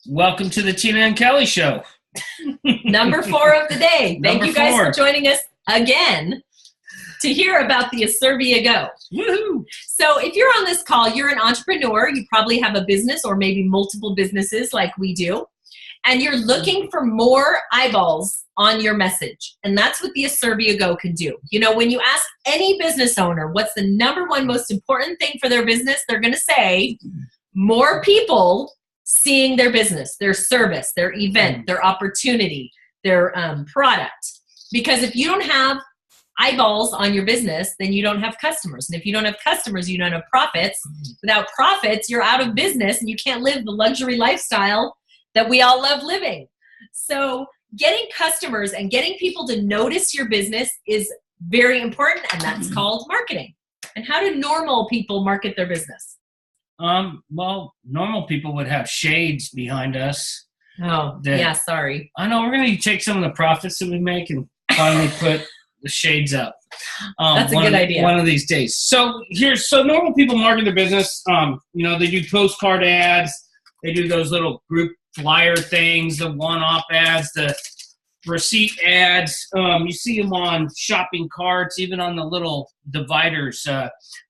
Welcome to the Tina and Kelly Show. Number 4 of the day. Thank Number you guys 4. for joining us again to hear about the Asirvia Go. Woohoo! So if you're on this call, you're an entrepreneur. You probably have a business or maybe multiple businesses like we do. And you're looking for more eyeballs on your message. And that's what the Asirvia Go can do. You know, when you ask any business owner what's the number one most important thing for their business, they're going to say more people seeing their business, their service, their event, their opportunity, their product. Because if you don't have eyeballs on your business, then you don't have customers. And if you don't have customers, you don't have profits. Without profits, you're out of business and you can't live the luxury lifestyle that we all love living. So getting customers and getting people to notice your business is very important, and that's called marketing. And how do normal people market their business? Well, normal people would have shades behind us. Oh, yeah, sorry. I know, we're going to take some of the profits that we make and finally put the shades up. That's a good idea. One of these days. So normal people market their business. They do postcard ads. They do those little group flyer things, the one-off ads, the receipt ads. You see them on shopping carts, even on the little dividers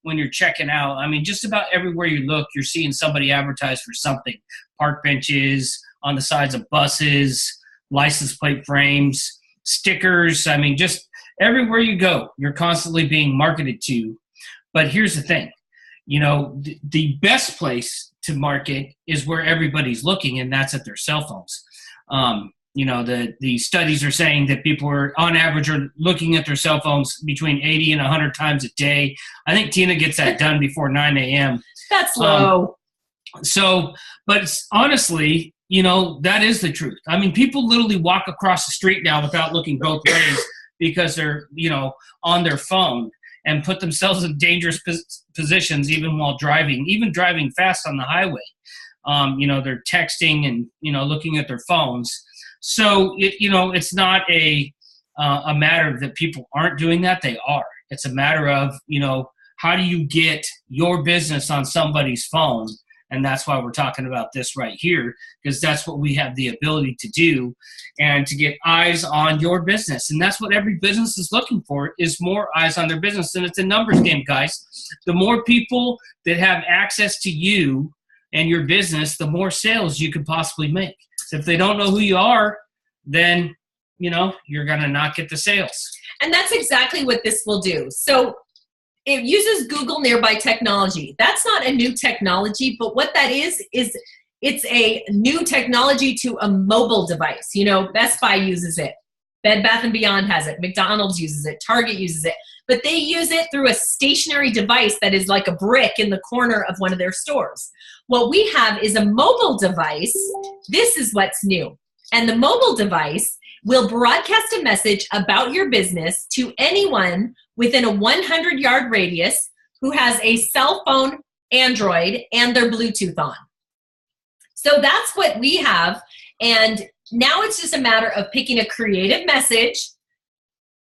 when you're checking out. I mean, just about everywhere you look, you're seeing somebody advertise for something. Park benches, on the sides of buses, license plate frames, stickers. I mean, just everywhere you go, you're constantly being marketed to. But here's the thing. You know, the best place to market is where everybody's looking, and that's at their cell phones. The studies are saying that people on average are looking at their cell phones between 80 and 100 times a day. I think Tina gets that done before 9 a.m. That's low. But honestly, that is the truth. I mean, people literally walk across the street now without looking both ways because they're, on their phone, and put themselves in dangerous positions even while driving, even driving fast on the highway. They're texting and, looking at their phones. So, it's not a matter that people aren't doing that. They are. It's a matter of, how do you get your business on somebody's phone? And that's why we're talking about this right here, because that's what we have the ability to do, and to get eyes on your business. And that's what every business is looking for, is more eyes on their business. And it's a numbers game, guys. The more people that have access to you and your business, the more sales you could possibly make. So if they don't know who you are, then, you're going to not get the sales. And that's exactly what this will do. So it uses Google Nearby technology. That's not a new technology, but what that is it's a new technology to a mobile device. Best Buy uses it. Bed Bath & Beyond has it. McDonald's uses it. Target uses it. But they use it through a stationary device that is like a brick in the corner of one of their stores. What we have is a mobile device. This is what's new. And the mobile device will broadcast a message about your business to anyone within a 100-yard radius who has a cell phone, Android, and their Bluetooth on. So that's what we have. And now it's just a matter of picking a creative message,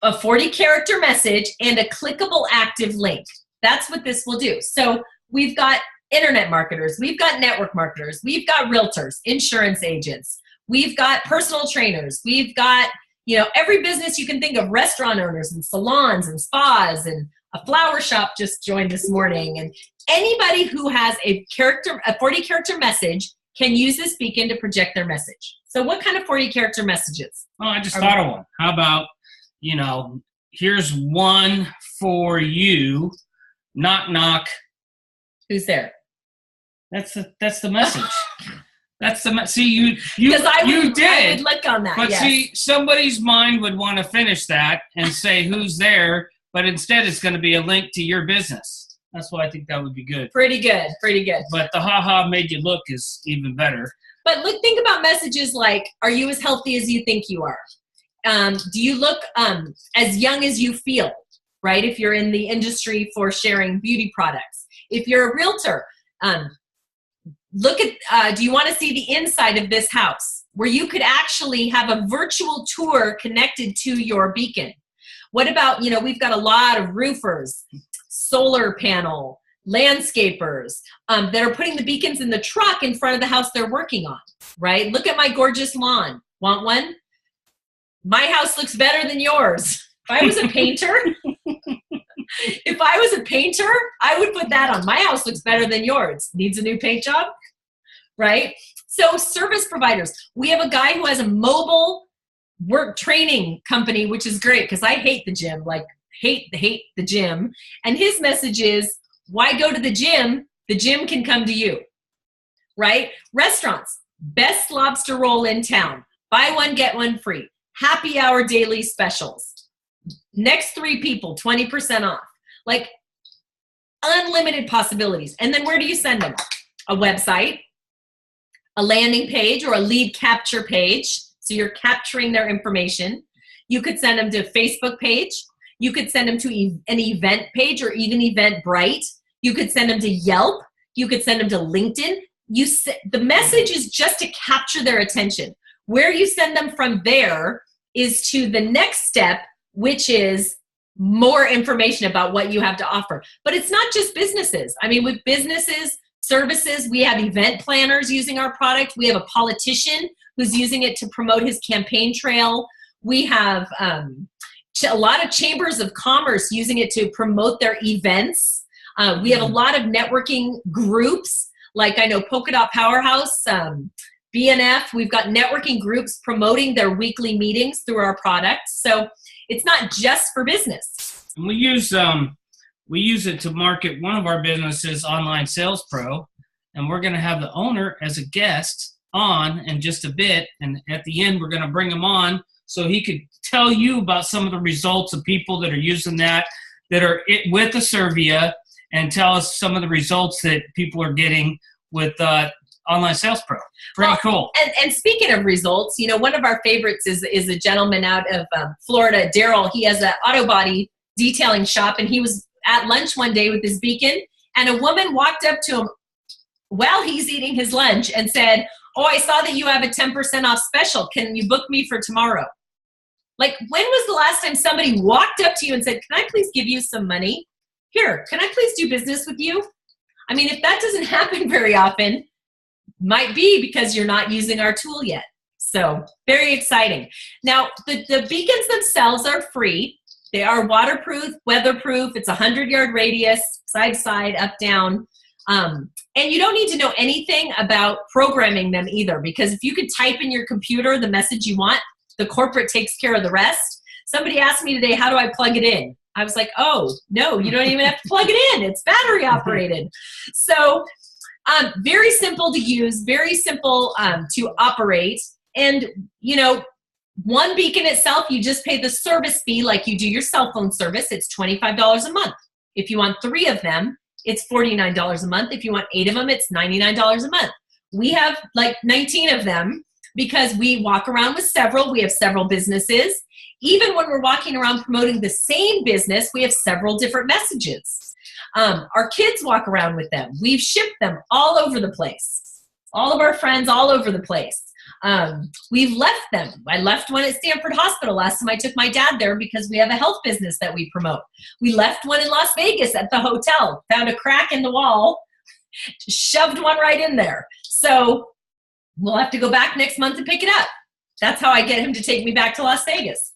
a 40-character message, and a clickable active link. That's what this will do. So we've got internet marketers, we've got network marketers, we've got realtors, insurance agents, we've got personal trainers, we've got, every business you can think of, restaurant owners and salons and spas, and a flower shop just joined this morning. And anybody who has a 40-character message can use this beacon to project their message. So what kind of 40-character messages? Oh, I just thought of one. How about, here's one for you. Knock, knock. Who's there? That's the message. That's the see you did. I would look on that. But yes. See, somebody's mind would want to finish that and say who's there, but instead it's going to be a link to your business. That's why I think that would be good. Pretty good. But the ha made you look is even better. But think about messages like, are you as healthy as you think you are? Do you look as young as you feel, right? If you're in the industry for sharing beauty products. If you're a realtor, look at, do you want to see the inside of this house, where you could actually have a virtual tour connected to your beacon? What about, we've got a lot of roofers, solar panel, landscapers that are putting the beacons in the truck in front of the house they're working on. right? Look at my gorgeous lawn. Want one? My house looks better than yours. If I was a painter, I would put that on. My house looks better than yours. Needs a new paint job, right? So service providers, we have a guy who has a mobile work training company, which is great because I hate the gym, like hate the gym. And his message is, why go to the gym? The gym can come to you, right? Restaurants, best lobster roll in town. Buy one, get one free. Happy hour daily specials. Next 3 people, 20% off. Like unlimited possibilities. And then where do you send them? A website, a landing page, or a lead capture page. So you're capturing their information. You could send them to a Facebook page. You could send them to an event page or even Eventbrite. You could send them to Yelp. You could send them to LinkedIn. The message is just to capture their attention. Where you send them from there is to the next step, which is more information about what you have to offer. But it's not just businesses. I mean, with businesses, services, we have event planners using our product. We have a politician who's using it to promote his campaign trail. We have a lot of chambers of commerce using it to promote their events. We have a lot of networking groups, like I know Polka Dot Powerhouse, BNF. We've got networking groups promoting their weekly meetings through our products. So it's not just for business. And we use it to market one of our businesses, Online Sales Pro, and we're going to have the owner as a guest on in just a bit. And at the end, we're going to bring him on so he could tell you about some of the results of people that are using that are with Asirvia, and tell us some of the results that people are getting with Online Sales Pro. Pretty cool. And speaking of results, you know, one of our favorites is a gentleman out of Florida, Daryl. He has an auto body detailing shop, and he was at lunch one day with his beacon, and a woman walked up to him while he's eating his lunch and said, "Oh, I saw that you have a 10% off special. Can you book me for tomorrow?" Like, when was the last time somebody walked up to you and said, "Can I please give you some money? Here, can I please do business with you?" I mean, if that doesn't happen very often, might be because you're not using our tool yet. So very exciting. Now, the beacons themselves are free. They are waterproof, weatherproof. It's a 100-yard radius, side to side, up, down. And you don't need to know anything about programming them either, because if you could type in your computer the message you want, the corporate takes care of the rest. Somebody asked me today, how do I plug it in? I was like, oh, no, you don't even have to plug it in. It's battery operated. So very simple to use, very simple to operate. And, you know, one beacon itself, you just pay the service fee like you do your cell phone service. It's $25 a month. If you want 3 of them, it's $49 a month. If you want 8 of them, it's $99 a month. We have like 19 of them because we walk around with several. We have several businesses. Even when we're walking around promoting the same business, we have several different messages. Our kids walk around with them. We've shipped them all over the place. All of our friends all over the place. We've left them. I left one at Stanford Hospital last time I took my dad there because we have a health business that we promote. We left one in Las Vegas at the hotel, found a crack in the wall, shoved one right in there. So we'll have to go back next month and pick it up. That's how I get him to take me back to Las Vegas.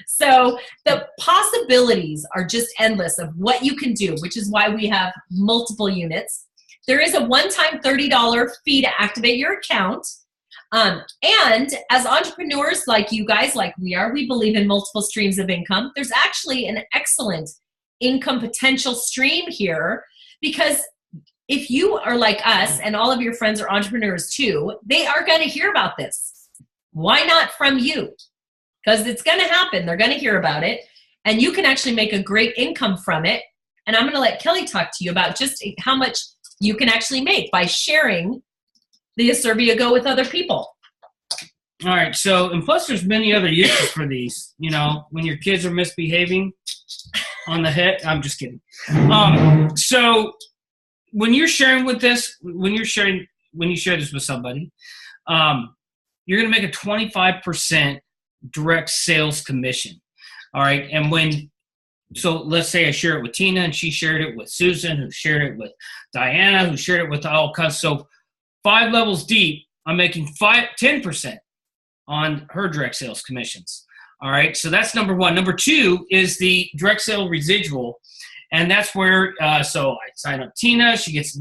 So the possibilities are just endless of what you can do, which is why we have multiple units. There is a one-time $30 fee to activate your account. And as entrepreneurs like you guys, like we are, we believe in multiple streams of income. There's actually an excellent income potential stream here, because if you are like us and all of your friends are entrepreneurs too, they are going to hear about this. Why not from you? Because it's going to happen. They're going to hear about it, and you can actually make a great income from it. And I'm going to let Kelly talk to you about just how much you can actually make by sharing the Asirvia Go with other people. All right. So, and plus there's many other uses for these, you know, when your kids are misbehaving on the head. I'm just kidding. So when you're sharing with this, when you share this with somebody, you're going to make a 25% direct sales commission. All right. And so let's say I share it with Tina, and she shared it with Susan, who shared it with Diana, who shared it with all kinds. So 5 levels deep, I'm making 10% on her direct sales commissions. All right, so that's number one. Number two is the direct sale residual. And that's where, so I sign up Tina. She gets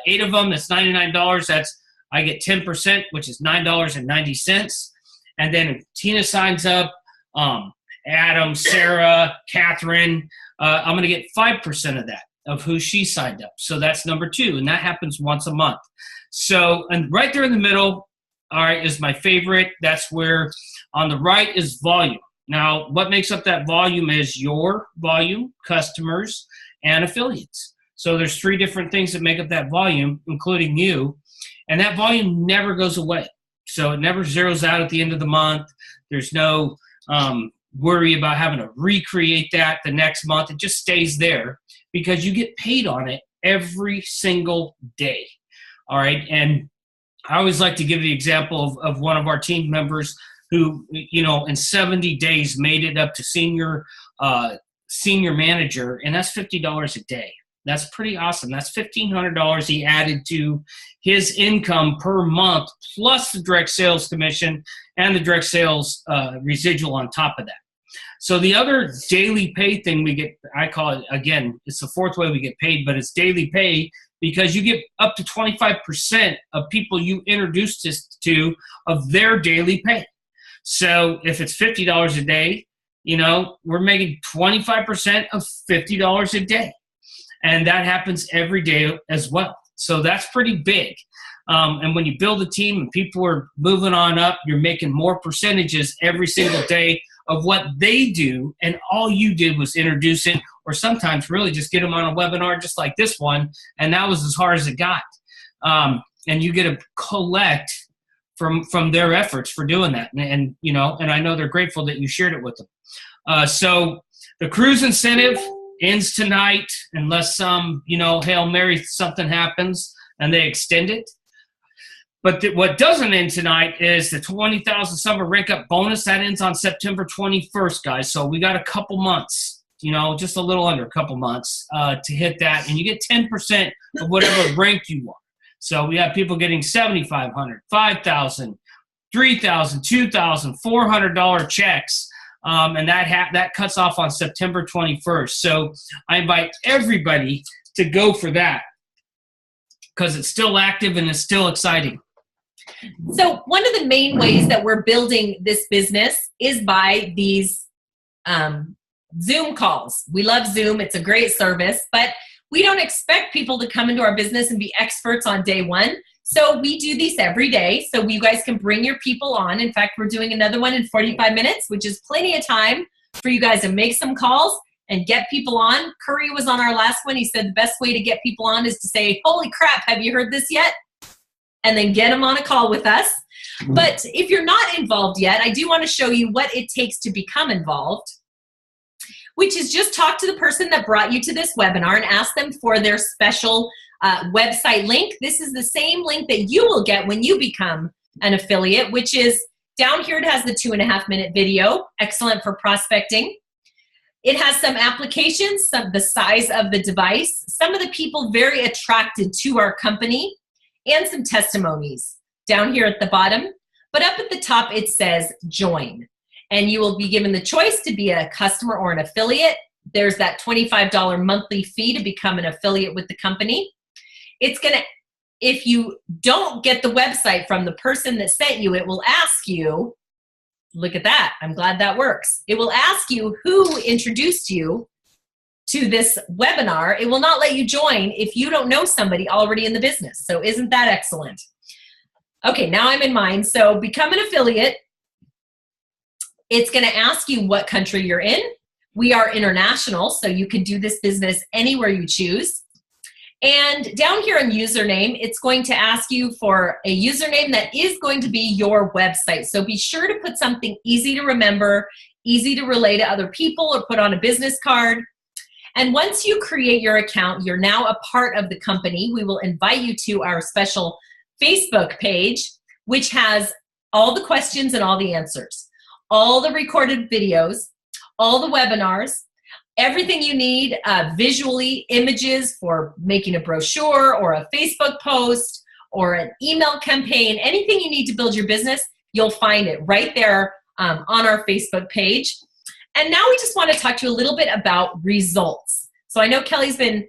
8 of them. That's $99. I get 10%, which is $9.90. And then if Tina signs up, Adam, Sarah, Catherine, I'm going to get 5% of that, of who she signed up. So that's number two, and that happens once a month. So, and right there in the middle, all right, is my favorite. That's where on the right is volume. Now, what makes up that volume is your volume, customers, and affiliates. So there's 3 different things that make up that volume, including you, and that volume never goes away. So it never zeroes out at the end of the month. There's no worry about having to recreate that the next month. It just stays there because you get paid on it every single day. All right, and I always like to give the example of one of our team members who, you know, in 70 days made it up to senior manager, and that's $50 a day. That's pretty awesome. That's $1,500 he added to his income per month, plus the direct sales commission and the direct sales residual on top of that. So the other daily pay thing we get, I call it, again, it's the 4th way we get paid, but it's daily pay because you get up to 25% of people you introduce this to of their daily pay. So if it's $50 a day, you know, we're making 25% of $50 a day. And that happens every day as well. So that's pretty big. And when you build a team and people are moving on up, you're making more percentages every single day of what they do. And all you did was introduce it, or sometimes really just get them on a webinar just like this one. And that was as hard as it got. And you get to collect from their efforts for doing that. And you know, and I know they're grateful that you shared it with them. So the cruise incentive ends tonight unless some, you know, Hail Mary something happens and they extend it. But what doesn't end tonight is the 20,000 summer rank up bonus. That ends on September 21st, guys. So we got a couple months, you know, just a little under a couple months to hit that. And you get 10% of whatever rank you want. So we have people getting $7,500, $5,000, $3,000, $2,000, $400 checks. And that cuts off on September 21st. So I invite everybody to go for that because it's still active and it's still exciting. So one of the main ways that we're building this business is by these Zoom calls. We love Zoom. It's a great service, but we don't expect people to come into our business and be experts on day one. So we do these every day. So you guys can bring your people on. In fact, we're doing another one in 45 minutes, which is plenty of time for you guys to make some calls and get people on. Curry was on our last one. He said the best way to get people on is to say, holy crap, have you heard this yet? And then get them on a call with us. But if you're not involved yet, I do want to show you what it takes to become involved, which is just talk to the person that brought you to this webinar and ask them for their special website link. This is the same link that you will get when you become an affiliate, which is down here. It has the 2.5-minute video, excellent for prospecting. It has some applications, the size of the device, some of the people very attracted to our company, and some testimonies down here at the bottom. But up at the top, it says join. And you will be given the choice to be a customer or an affiliate. There's that $25 monthly fee to become an affiliate with the company. It's going to, if you don't get the website from the person that sent you, it will ask you, look at that, I'm glad that works. It will ask you who introduced you to this webinar. It will not let you join if you don't know somebody already in the business. So isn't that excellent? Okay, now I'm in mine. So become an affiliate. It's going to ask you what country you're in. We are international, so you can do this business anywhere you choose. And down here on username, it's going to ask you for a username that is going to be your website. So be sure to put something easy to remember, easy to relay to other people, or put on a business card. And once you create your account, you're now a part of the company. We will invite you to our special Facebook page, which has all the questions and all the answers, all the recorded videos, all the webinars, everything you need visually, images for making a brochure or a Facebook post or an email campaign, anything you need to build your business, you'll find it right there on our Facebook page. And now we just want to talk to you a little bit about results. So I know Kelly's been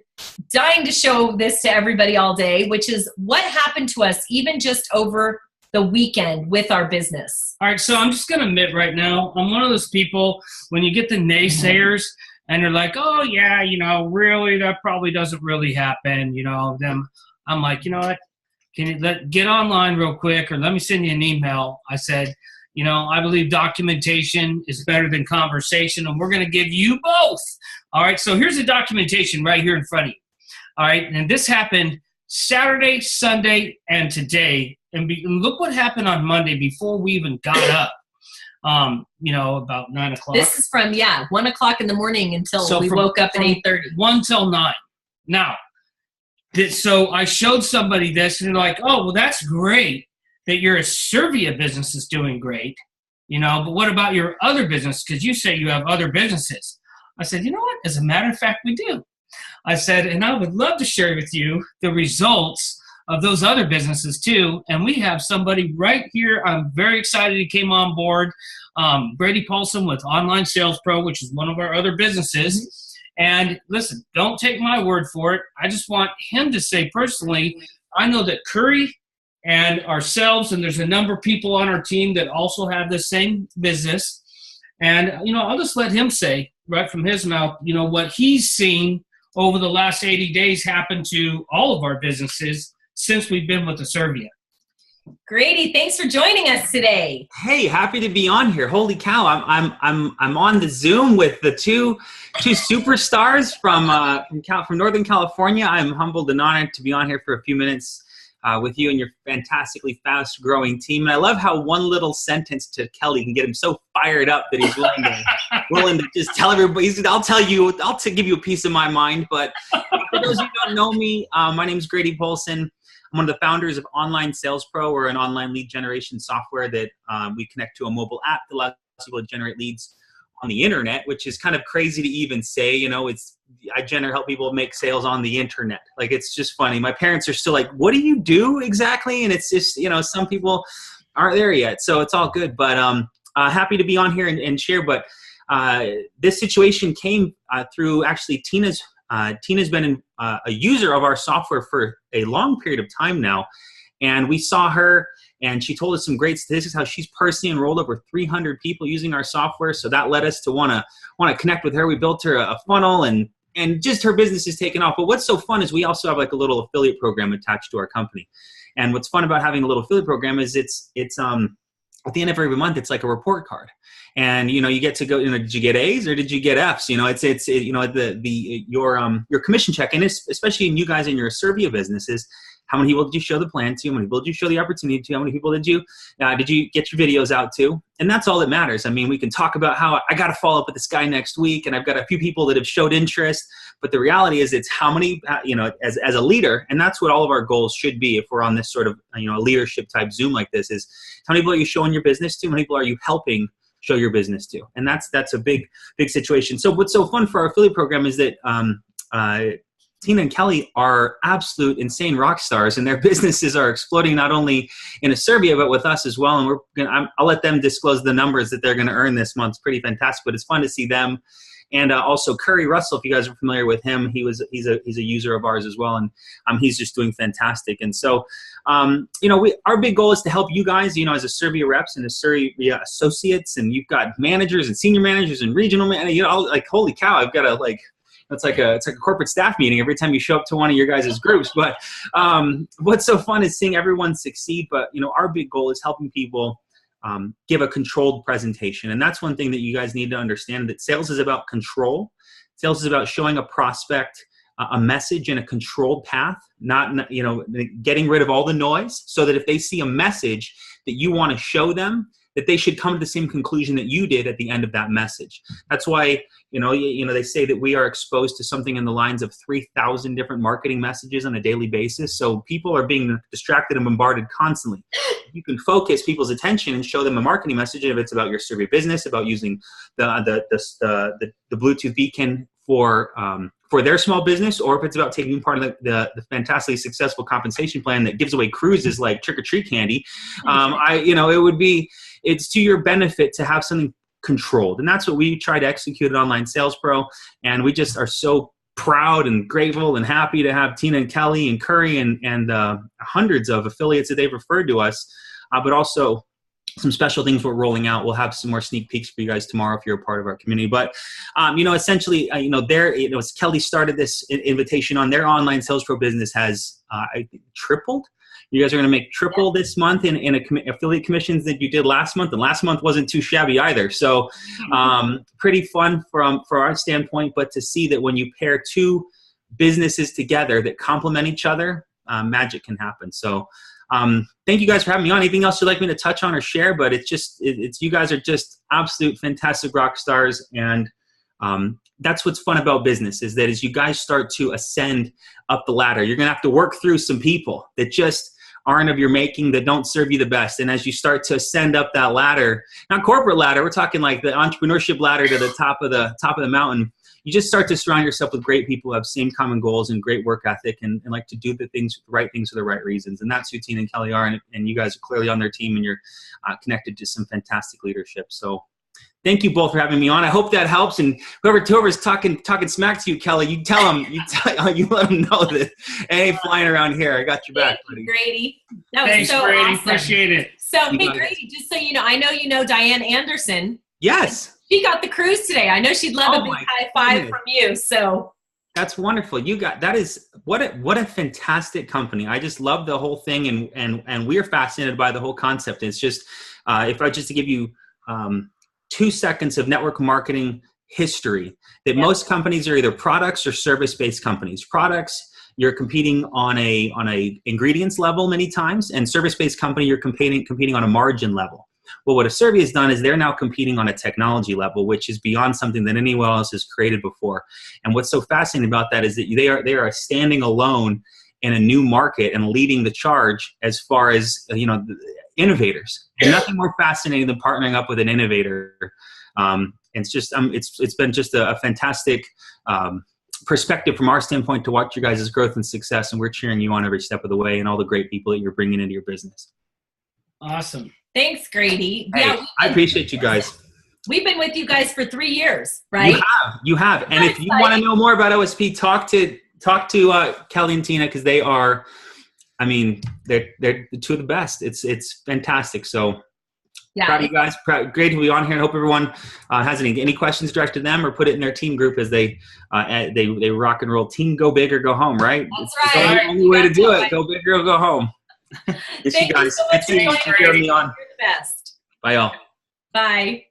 dying to show this to everybody all day, which is what happened to us even just over the weekend with our business. All right, so I'm just going to admit right now, I'm one of those people, when you get the naysayers and they're like, oh, yeah, really, that probably doesn't really happen, then I'm like, you know what, can you get online real quick or let me send you an email. I said, I believe documentation is better than conversation, and we're going to give you both. All right, so here's the documentation right here in front of you. All right, and this happened Saturday, Sunday, and today. And look what happened on Monday before we even got up, about 9 o'clock. This is from, 1 o'clock in the morning until we woke up at 8:30. 1 till 9. Now, so I showed somebody this, and they're like, oh, well, that's great that your Asirvia business is doing great, but what about your other business? Because you say you have other businesses. I said, you know what? As a matter of fact, we do. I said, and I would love to share with you the results of those other businesses too. And we have somebody right here. I'm very excited he came on board. Grady Polcyn with Online Sales Pro, which is one of our other businesses. And listen, don't take my word for it. I just want him to say personally, I know that Curry and ourselves, and there's a number of people on our team that also have the same business. And, I'll just let him say right from his mouth, what he's seen over the last 80 days happen to all of our businesses since we've been with Asirvia. Grady, thanks for joining us today. Hey, happy to be on here. Holy cow! I'm on the Zoom with the two superstars from Northern California. I'm humbled and honored to be on here for a few minutes with you and your fantastically fast-growing team. And I love how one little sentence to Kelly can get him so fired up that he's willing to just tell everybody. I'll give you a piece of my mind. But for those who don't know me, my name is Grady Polcyn. I'm one of the founders of Online Sales Pro. We're an online lead generation software that we connect to a mobile app that allows people to generate leads on the internet, which is kind of crazy to even say. I help people make sales on the internet. Like, it's just funny. My parents are still like, what do you do exactly? And it's just, some people aren't there yet. So it's all good. But happy to be on here and share. But this situation came through actually Tina's been a user of our software for a long period of time now. And we saw her, and she told us some great statistics, how she's personally enrolled over 300 people using our software. So that led us to want to connect with her. We built her a funnel, and just her business is taken off. But what's so fun is we also have like a little affiliate program attached to our company. And what's fun about having a little affiliate program is it's at the end of every month, it's like a report card. And, you get to go, did you get A's or did you get F's? Your commission check, and especially in you guys in your Asirvia businesses, how many people did you show the plan to? How many people did you show the opportunity to? How many people did you get your videos out to? And that's all that matters. I mean, we can talk about how I got to follow up with this guy next week, and I've got a few people that have showed interest. But the reality is, it's how many, as a leader, and that's what all of our goals should be if we're on this sort of, a leadership type Zoom like this, is how many people are you showing your business to? How many people are you helping show your business to? And that's a big situation. So what's so fun for our affiliate program is that Tina and Kelly are absolute insane rock stars, and their businesses are exploding not only in Asirvia but with us as well. And I'll let them disclose the numbers that they're going to earn this month. It's pretty fantastic, but it's fun to see them. And also Curry Russell, if you guys are familiar with him, he's a user of ours as well, and he's just doing fantastic. And so, our big goal is to help you guys, as Asirvia reps and Asirvia associates, and you've got managers and senior managers and regional managers. Like, holy cow, I've got to it's like a corporate staff meeting every time you show up to one of your guys' groups. But what's so fun is seeing everyone succeed. But our big goal is helping people give a controlled presentation. And that's one thing that you guys need to understand, that sales is about control. Sales is about showing a prospect a message in a controlled path, not getting rid of all the noise, so that if they see a message that you want to show them, that they should come to the same conclusion that you did at the end of that message. That's why, they say that we are exposed to something in the lines of 3,000 different marketing messages on a daily basis. So people are being distracted and bombarded constantly. You can focus people's attention and show them a marketing message if it's about your Asirvia business, about using the Bluetooth beacon for their small business, or if it's about taking part of the fantastically successful compensation plan that gives away cruises like trick or treat candy, it's to your benefit to have something controlled. And that's what we try to execute at Online Sales Pro. And we just are so proud and grateful and happy to have Tina and Kelly and Curry and hundreds of affiliates that they've referred to us, but also some special things we're rolling out. We'll have some more sneak peeks for you guys tomorrow if you're a part of our community. But, essentially, as Kelly started this invitation on, their Online Sales Pro business has, I think, tripled. You guys are going to make triple this month in affiliate commissions that you did last month. And last month wasn't too shabby either. So pretty fun for our standpoint. But to see that when you pair two businesses together that complement each other, magic can happen. So thank you guys for having me on. Anything else you'd like me to touch on or share? But it's you guys are just absolute fantastic rock stars. And that's what's fun about business, is that as you guys start to ascend up the ladder, you're going to have to work through some people that just aren't of your making, that don't serve you the best. And as you start to ascend up that ladder, not corporate ladder, we're talking like the entrepreneurship ladder to the top of the mountain, you just start to surround yourself with great people who have same common goals and great work ethic and like to do the right things for the right reasons. And that's who Tina and Kelly are. And you guys are clearly on their team, and you're connected to some fantastic leadership. So thank you both for having me on. I hope that helps. And whoever's talking smack to you, Kelly, you tell them, you let them know that, hey, flying around here, I got your back, buddy. Grady. That was Thanks, so Grady. awesome. Appreciate it. So, hey, Grady, just so you know, I know you know Diane Anderson. Yes. She got the cruise today. I know she'd love a big high five from you. So that's wonderful. That is what a fantastic company. I just love the whole thing, and we're fascinated by the whole concept. It's just if I just to give you 2 seconds of network marketing history, that most companies are either products or service-based companies. Products, you're competing on a ingredients level many times, and service-based company, you're competing on a margin level. Well, what Asirvia has done is they're now competing on a technology level, which is beyond something that anyone else has created before. And what's so fascinating about that is that they are standing alone in a new market and leading the charge as far as innovators. And nothing more fascinating than partnering up with an innovator. It's just it's been just a fantastic perspective from our standpoint to watch your guys' growth and success, and we're cheering you on every step of the way and all the great people that you're bringing into your business. Awesome. Thanks, Grady. Hey, I appreciate you guys. We've been with you guys for 3 years, right? You have. And if you want to know more about OSP, talk to Kelly and Tina, because they are, they're the two of the best. It's fantastic. So proud of you guys. Great to be on here, and hope everyone has any questions directed to them, or put it in their team group as they rock and roll. Team, go big or go home, right? That's right. It's the only way to do it. Go big or go home. Thank you guys. So much for joining me. You're the best. Bye, y'all. Bye.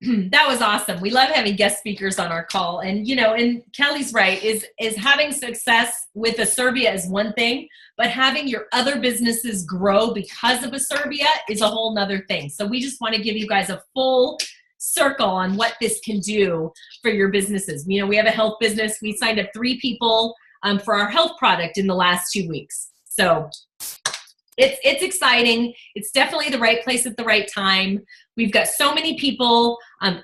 That was awesome. We love having guest speakers on our call. And, and Kelly's right, is having success with Asirvia is one thing, but having your other businesses grow because of Asirvia is a whole nother thing. So we just want to give you guys a full circle on what this can do for your businesses. We have a health business. We signed up 3 people for our health product in the last 2 weeks. So it's exciting. It's definitely the right place at the right time. We've got so many people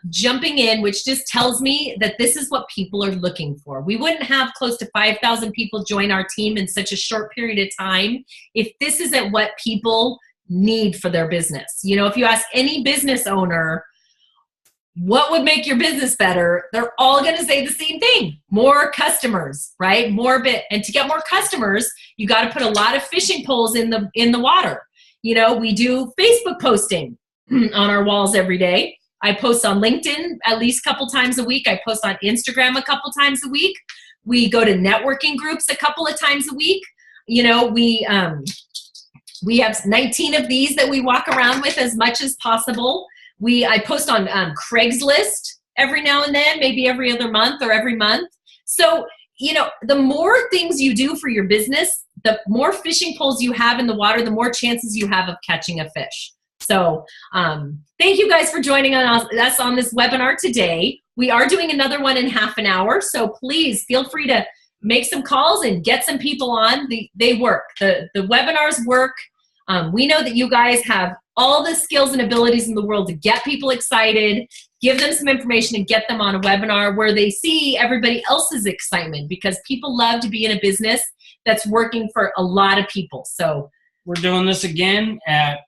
jumping in, which just tells me that this is what people are looking for. We wouldn't have close to 5,000 people join our team in such a short period of time if this isn't what people need for their business. If you ask any business owner, what would make your business better? They're all going to say the same thing. More customers, right? And to get more customers, you got to put a lot of fishing poles in the water. We do Facebook posting on our walls every day. I post on LinkedIn at least a couple times a week. I post on Instagram a couple times a week. We go to networking groups a couple of times a week. We have 19 of these that we walk around with as much as possible. I post on Craigslist every now and then, maybe every other month or every month. So, the more things you do for your business, the more fishing poles you have in the water, the more chances you have of catching a fish. So thank you guys for joining us on this webinar today. We are doing another one in half an hour. So please feel free to make some calls and get some people on. They work. The webinars work. We know that you guys have all the skills and abilities in the world to get people excited, give them some information and get them on a webinar where they see everybody else's excitement, because people love to be in a business that's working for a lot of people. So we're doing this again at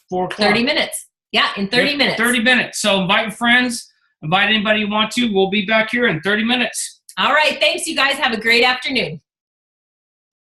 4 o'clock. 30 minutes. Yeah, in 30 minutes. 30 minutes. So invite your friends, invite anybody you want to. We'll be back here in 30 minutes. All right. Thanks, you guys. Have a great afternoon.